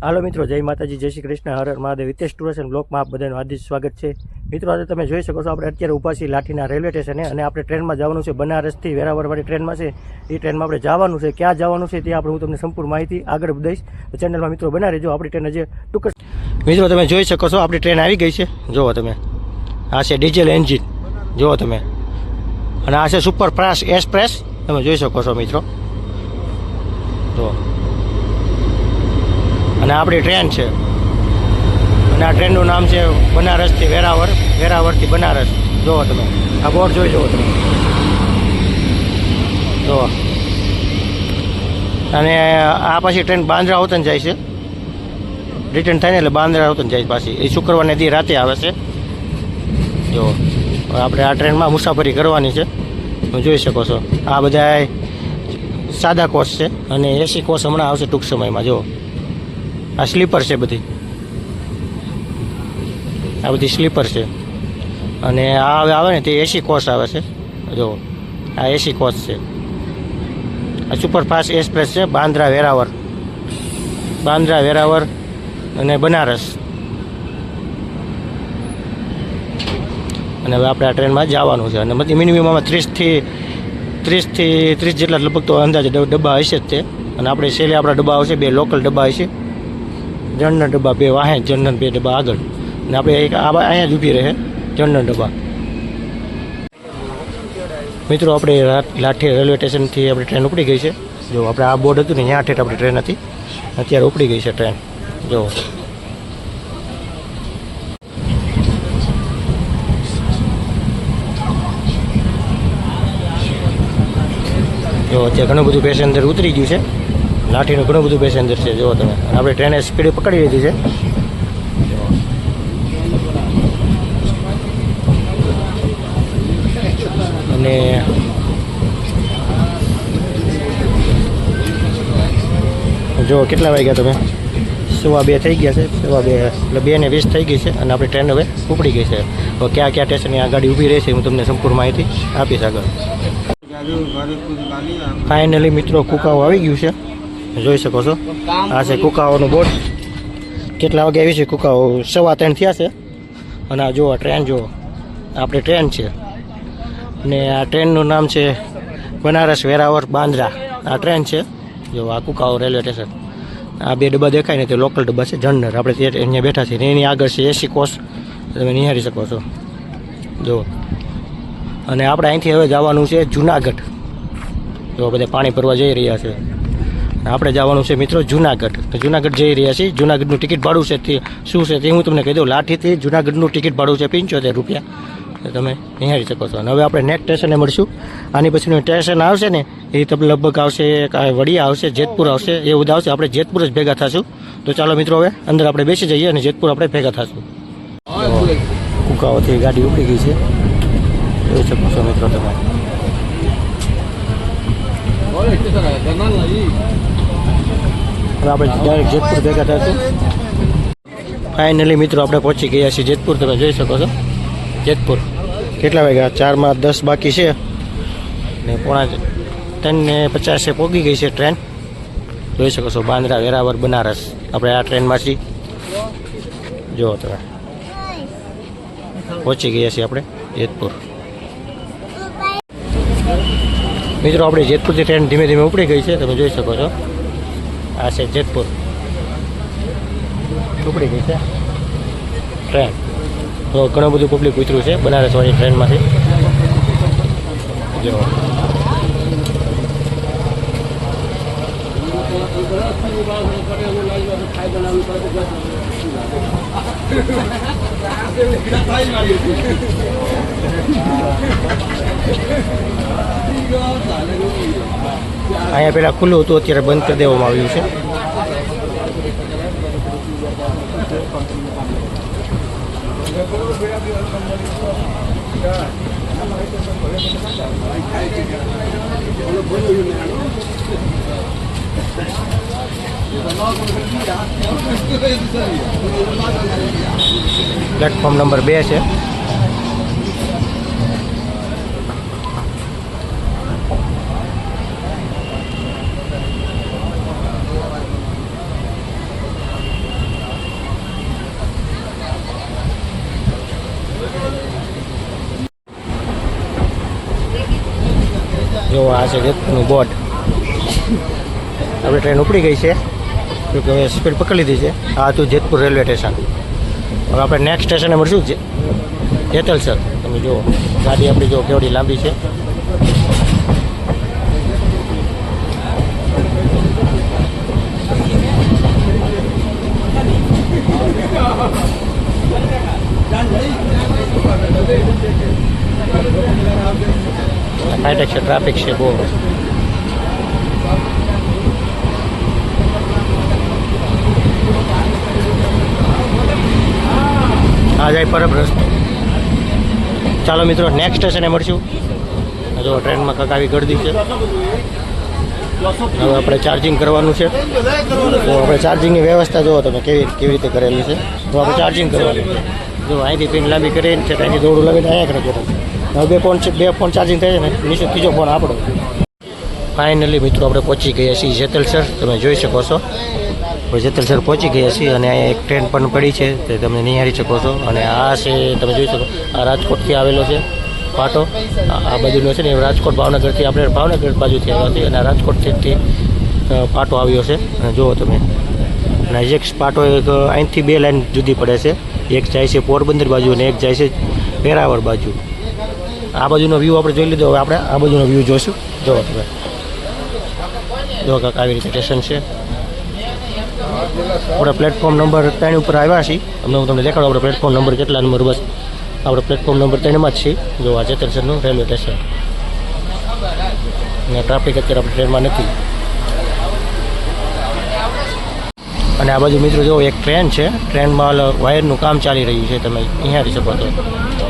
હાલો મિત્રો, જય માતાજી, જય શ્રી કૃષ્ણ, હર હર મહાદેવ. હિતેશ ટુર્સ એન્ડ બ્લોગમાં આપ બધાનું હાર્દિક સ્વાગત છે. મિત્રો, આજે તમે જોઈ શકો છો આપણે અત્યારે ઊભા છીએ લાઠીના રેલવે સ્ટેશને અને આપણે ટ્રેનમાં જવાનું છે. બનારસથી વેરાવળવાળી ટ્રેનમાં છે. એ ટ્રેનમાં આપણે જવાનું છે. ક્યાં જવાનું છે તે આપણે હું તમને સંપૂર્ણ માહિતી આગળ દઈશ. તો ચેનલમાં મિત્રો બના રહેજો. આપણી ટ્રેન હજી ટૂંક મિત્રો તમે જોઈ શકો છો આપણી ટ્રેન આવી ગઈ છે. જુઓ તમે, આ છે ડીઝલ એન્જિન, જુઓ તમે, અને આ છે સુપર ફાસ્ટ એક્સપ્રેસ. તમે જોઈ શકો છો મિત્રો, જુઓ. અને આપણી ટ્રેન છે અને આ ટ્રેનનું નામ છે બનારસથી વેરાવળ, વેરાવળથી બનારસ. જુઓ તમે, આ બોર્ડ જોઈ જુઓ તમે, જુઓ. અને આ પાછી ટ્રેન બાંદ્રા વતન જાય છે. રિટર્ન થાય ને એટલે બાંદ્રા વતન જાય પાછી. એ શુક્રવારને દી રાતે આવે છે. જુઓ, આપણે આ ટ્રેનમાં મુસાફરી કરવાની છે. તમે જોઈ શકો છો. આ બધા સાદા કોચ છે અને એસી કોચ હમણાં આવશે ટૂંક સમયમાં. જુઓ, આ સ્લીપર છે બધી, આ બધી સ્લીપર છે. અને આ હવે આવે ને તે એસી કોચ આવે છે. જો આ એસી કોચ છે. આ સુપરફાસ્ટ એક્સપ્રેસ છે. બાંદ્રા વેરાવળ, બાંદ્રા વેરાવળ અને બનારસ. અને હવે આપણે આ ટ્રેનમાં જવાનું છે. અને મિનિમમ 30 જેટલા લગભગ તો અંદાજે ડબ્બા હશે જ તે. અને આપણે છેલ્લે આપણા ડબ્બા આવશે, 2 લોકલ ડબ્બા હશે, જનરલ ડબ્બા 2 વાહે, જનરલ 2 ડબ્બા આગળ. અને આપણે એક અહીંયા જ ઊભી રહે જનરલ ડબ્બા. મિત્રો, આપણે લાઠી રેલવે સ્ટેશનથી આપણી ટ્રેન ઉપડી ગઈ છે. જો આપણે આ બોર્ડ હતું ને ત્યાં ઠેઠ આપણી ટ્રેન હતી, અત્યારે ઉપડી ગઈ છે ટ્રેન. જો અત્યારે ઘણું બધું પેસેન્જર ઉતરી ગયું છે. લાઠીનું ઘણું બધું પેસેન્જર છે. જુઓ તમે, આપણે ટ્રેને સ્પીડ પકડી લીધી છે. અને જો કેટલા વાગ્યા તમે, 2:15 થઈ ગયા છે. 2:15 એટલે 2:20 થઈ ગઈ છે. અને આપણી ટ્રેન હવે ઉપડી ગઈ છે. હવે ક્યાં ક્યાં સ્ટેશને આ ગાડી ઊભી રહેશે હું તમને સંપૂર્ણ માહિતી આપીશ આગળ. ફાઇનલી મિત્રો કુકાઓ આવી ગયું છે. જોઈ શકો છો, આ છે કુકાઓનું બોર્ડ. કેટલા વાગે આવી છે કુકાઓ? 3:15 થયા છે. અને આ જુઓ ટ્રેન, જુઓ આપણી ટ્રેન છે. ને આ ટ્રેનનું નામ છે બનારસ વેરાવળ બાંદ્રા. આ ટ્રેન છે. જો આ કુકાઓ રેલવે સ્ટેશન. આ 2 ડબ્બા દેખાય ને તે લોકલ ડબ્બા છે, જનરલ. આપણે તે અહીંયા બેઠા છીએ. એની આગળ છે એસી કોચ, તમે નિહાળી શકો છો. જુઓ, અને આપણે અહીંથી હવે જવાનું છે જુનાગઢ. જો બધા પાણી ભરવા જઈ રહ્યા છે. આપણે જવાનું છે મિત્રો જુનાગઢ. જુનાગઢ જઈ રહ્યા છીએ. જુનાગઢનું ટિકિટ ભાડું છે તે શું છે તે હું તમને કહી દઉં. લાઠીથી જુનાગઢનું ટિકિટ ભાડું છે 75 રૂપિયા. તમે નિહાળી શકો છો. અને હવે આપણે નેક્સ્ટ સ્ટેશને મળશું. આની પછીનું સ્ટેશન આવશે ને એ તમને લગભગ આવશે વડિયા આવશે, જેતપુર આવશે, એ બધા આવશે. આપણે જેતપુર જ ભેગા થશું. તો ચાલો મિત્રો, હવે અંદર આપણે બેસી જઈએ અને જેતપુર આપણે ભેગા થશું. કુકાઓથી ગાડી ઉપડી ગઈ છે, જોઈ શકો છો મિત્રો તમે. આપણે ડાયરેક્ટ જેતપુર ભેગા થશું. ફાઇનલી મિત્રો આપણે પહોંચી ગયા છીએ જેતપુર. તમે જોઈ શકો છો જેતપુર. કેટલા વાગ્યા? 4:10 બાકી છે. ને 3:50 પહોંચી ગઈ છે ટ્રેન. જોઈ શકો છો બાંદ્રા વેરાવળ બનારસ. આપણે આ ટ્રેનમાં છીએ. જુઓ તમે, પહોંચી ગયા છીએ આપણે જેતપુર. મિત્રો, આપણે જેતપુરથી ટ્રેન ધીમે ધીમે ઉપડી ગઈ છે. તમે જોઈ શકો છો, આ છે જેતપુર. ઉપડી ગઈ છે ટ્રેન. તો ઘણું બધું પબ્લિક ઉતર્યું છે બનારસવાળી ટ્રેનમાંથી. જો અહીંયા પેલા ખુલ્લું હતું, અત્યારે બંધ કરી દેવામાં આવ્યું છે. પ્લેટફોર્મ નંબર 2 છે. જો આ છે જેતપુરનું બોર્ડ. આપણે ટ્રેન ઉપડી ગઈ છે, કે હવે સ્પીડ પકડી લીધી છે. આ હતું જેતપુર રેલવે સ્ટેશન. હવે આપણે નેક્સ્ટ સ્ટેશને મળશું છે જેતલસર. તમે જુઓ ગાડી આપણી જો કેવડી લાંબી છે. હાઈટેક છે, ટ્રાફિક છે બહુ. આ જાય પરબ રસ્તો. ચાલો મિત્રો નેક્સ્ટ સ્ટેશને મળશું. જો ટ્રેનમાં કાંક આવી ગળદી છે. હવે આપણે ચાર્જિંગ કરવાનું છે. તો આપણે ચાર્જિંગની વ્યવસ્થા જુઓ તમે કેવી રીતે કરેલી છે. તો આપણે ચાર્જિંગ કરવાનું છે. જો અહીંથી પિન લાંબી કરીને છે, અહીંથી દોડું લાવીને અહીંયા કરે છે. હવે બે ફોન ચાર્જિંગ થાય છે ને, નીચે ત્રીજો ફોન આપણો. ફાઇનલી મિત્રો આપણે પહોંચી ગયા છીએ જેતલસર. તમે જોઈ શકો છો આપણે જેતલસર પહોંચી ગયા છીએ અને અહીંયા એક ટ્રેન પણ પડી છે તે તમે નિહાળી શકો છો. અને આ છે તમે જોઈ શકો, આ રાજકોટથી આવેલો છે પાટો. આ બાજુનો છે ને રાજકોટ ભાવનગરથી આપણે ભાવનગર બાજુથી આવ્યા છીએ અને આ રાજકોટથી પાટો આવ્યો છે. અને જુઓ તમે, અને એક પાટો એક અહીંથી બે લાઈન જુદી પડે છે. એક જાય છે પોરબંદર બાજુ અને એક જાય છે વેરાવળ બાજુ. આ બાજુનો વ્યૂ આપણે જોઈ લીધો. હવે આપણે આ બાજુનો વ્યૂ જોઈશું. જુઓ તમે, જો કાંક આવી રીતે સ્ટેશન છે. આપણે પ્લેટફોર્મ નંબર 3 ઉપર આવ્યા છીએ. હું તમને દેખાડો આપણે પ્લેટફોર્મ નંબર કેટલા નંબર. બસ આપણે પ્લેટફોર્મ નંબર 3માં જ છીએ. જો આ જેતલસરનું રેલવે સ્ટેશન. અને ટ્રાફિક અત્યારે આપણે ટ્રેનમાં નથી. અને આ બાજુ મિત્રો જો એક ટ્રેન છે. ટ્રેનમાં વાયરનું કામ ચાલી રહ્યું છે. તમે અહીંયાથી શકો છો.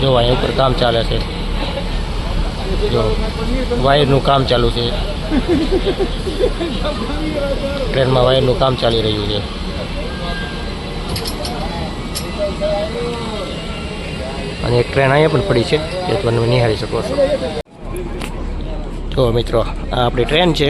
જો અહીંયા ઉપર કામ ચાલે છે. જો વાયરનું કામ ચાલુ છે. ટ્રેનમાં વાયરનું કામ ચાલી રહ્યું છે. અને એક ટ્રેન અહીંયા પણ પડી છે, એ તમે નિહાળી શકો છો. જો મિત્રો આ આપણી ટ્રેન છે,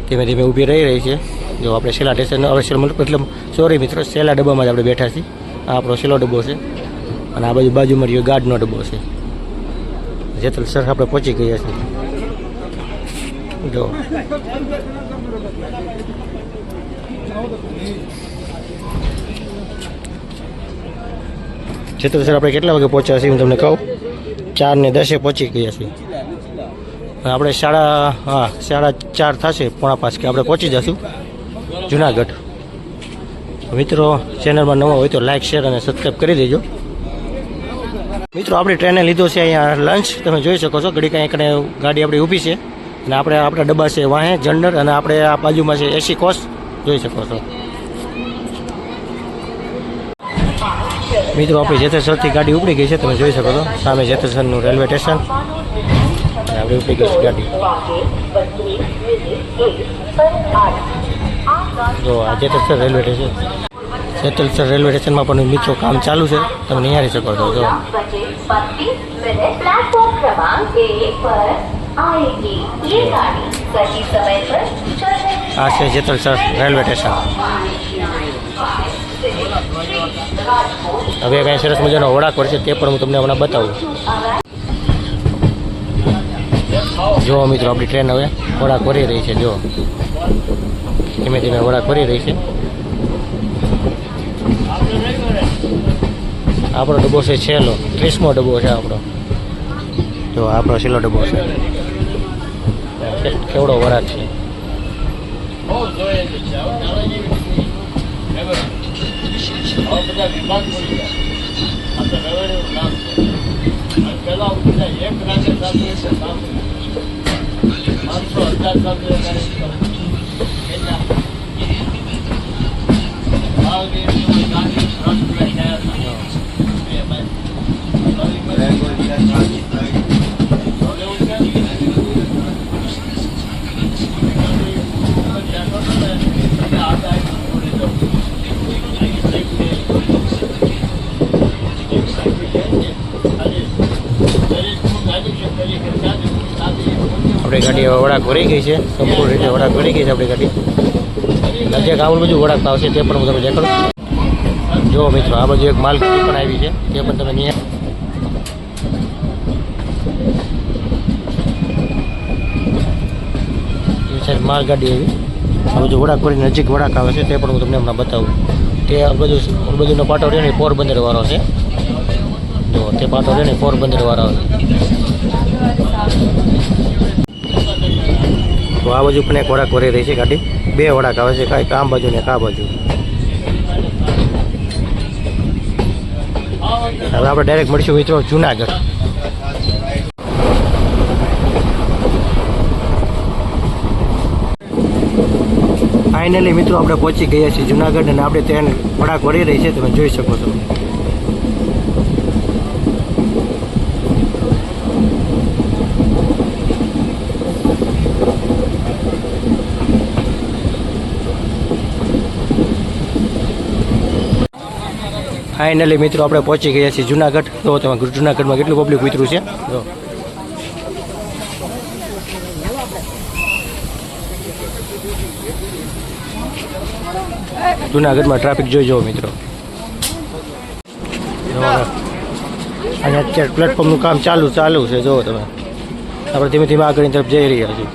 ધીમે ધીમે ઊભી રહી છે. જો આપણે છેલ્લા સ્ટેશન મતલબ સોરી મિત્રો, છેલ્લા ડબ્બામાં જ આપણે બેઠા છીએ. આ આપણો છેલ્લો ડબ્બો છે અને આ બાજુમાં રહ્યો ગાર્ડનો ડબ્બો છે. જેતલસર આપણે પહોંચી ગયા છીએ. જો જેતલસર આપણે કેટલા વાગે પહોંચ્યા છીએ હું તમને કહું. 4:10 પહોંચી ગયા છીએ. આપણે 4:30 થશે, 4:45 કે આપણે પહોંચી જશું જુનાગઢ. મિત્રો ચેનલમાં નવા હોય તો લાઇક, શેર અને સબસ્ક્રાઈબ કરી દેજો. મિત્રો આપણી ટ્રેને લીધો છે અહીંયા લંચ. તમે જોઈ શકો છો ઘડી કાંઈ કને ગાડી આપણી ઊભી છે અને આપણા ડબ્બા છે વાહે જનરલ અને આપણે આ બાજુમાં છે એસી કોચ. જોઈ શકો છો મિત્રો આપણી જેતલસરથી ગાડી ઉપડી ગઈ છે. તમે જોઈ શકો છો સામે જેતલસરનું રેલવે સ્ટેશન. આપણે ઉપડી ગઈ છે ગાડી. જો આ Jetalsar railway station. Jetalsar railway સ્ટેશનમાં પણ મિત્રો કામ ચાલુ છે. તમે નિહાળી શકો છો. જો આ છે જેતલસર રેલવે સ્ટેશન. હવે કાંઈ સરસ મજાનો વડાકો છે તે પણ હું તમને હમણાં બતાવું. જો મિત્રો આપણી ટ્રેન હવે વડા કરી રહી છે. જો ધીમે ધીમે વડા કરી રહી છે. આપણો ડબ્બો છે છેલ્લો, 30મો ડબ્બો છે આપણો. જો આપણો છેલ્લો ડબ્બો છે. કેવડો વરાક છે. આપણી ગાડી હવે વડાક ભરી ગઈ છે. સંપૂર્ણ રીતે વડાક ભરી ગઈ છે આપણી ગાડી. નજીક આવું બધું વડાક આવશે તે પણ હું તમે દેખાડું. જો મિત્રો આ બાજુ એક માલગાડી પણ આવી છે, તે પણ તમે નહીં. સાહેબ માલગાડી એવી આ બધું વડાક કરીને નજીક વડાક આવે છે તે પણ હું તમને હમણાં બતાવું. તે બધુંનો પાટો રહે ને પોરબંદર વાળો છે. જો તે પાટો રહે ને પોરબંદર વાળો આવે. તો આ બાજુ પણ એક વડાક વરી રહી છે ગાડી. 2 વડાક આવે છે, કાંઈક આ બાજુ ને આ બાજુ. હવે આપણે ડાયરેક્ટ મળીશું મિત્રો જુનાગઢ. ફાઇનલી મિત્રો આપણે પહોંચી ગયા છીએ જુનાગઢ અને આપણે ત્યાં વડાક વળી રહી છે, તમે જોઈ શકો છો. ફાઇનલી મિત્રો આપણે પહોંચી ગયા છીએ જુનાગઢ. તો તમે જુનાગઢમાં કેટલું પબ્લિક ઉતર્યું છે જો. જુનાગઢમાં ટ્રાફિક જોઈ જાઓ મિત્રો. અને અત્યારે પ્લેટફોર્મનું કામ ચાલુ છે જુઓ તમે. આપણે ધીમે ધીમે આગળની તરફ જઈ રહ્યા છીએ.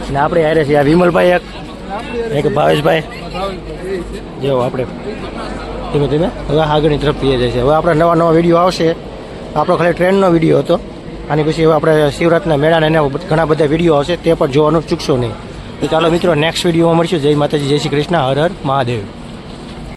અને આપણે હારે છીએ આ વિમલભાઈ એક ભાવેશભાઈ. જો આપણે ધીમે ધીમે હવે આગળની તરફ જઈએ છીએ. હવે આપણા નવા વિડીયો આવશે. આપણો ખાલી ટ્રેનનો વિડીયો હતો. આની પછી હવે આપણે શિવરાત્રિના મેળાના એના ઘણા બધા વિડીયો આવશે, તે પણ જોવાનું ચૂકશો નહીં. તો ચાલો મિત્રો નેક્સ્ટ વિડીયોમાં મળીશું. જય માતાજી, જય શ્રી કૃષ્ણ, હર હર મહાદેવ.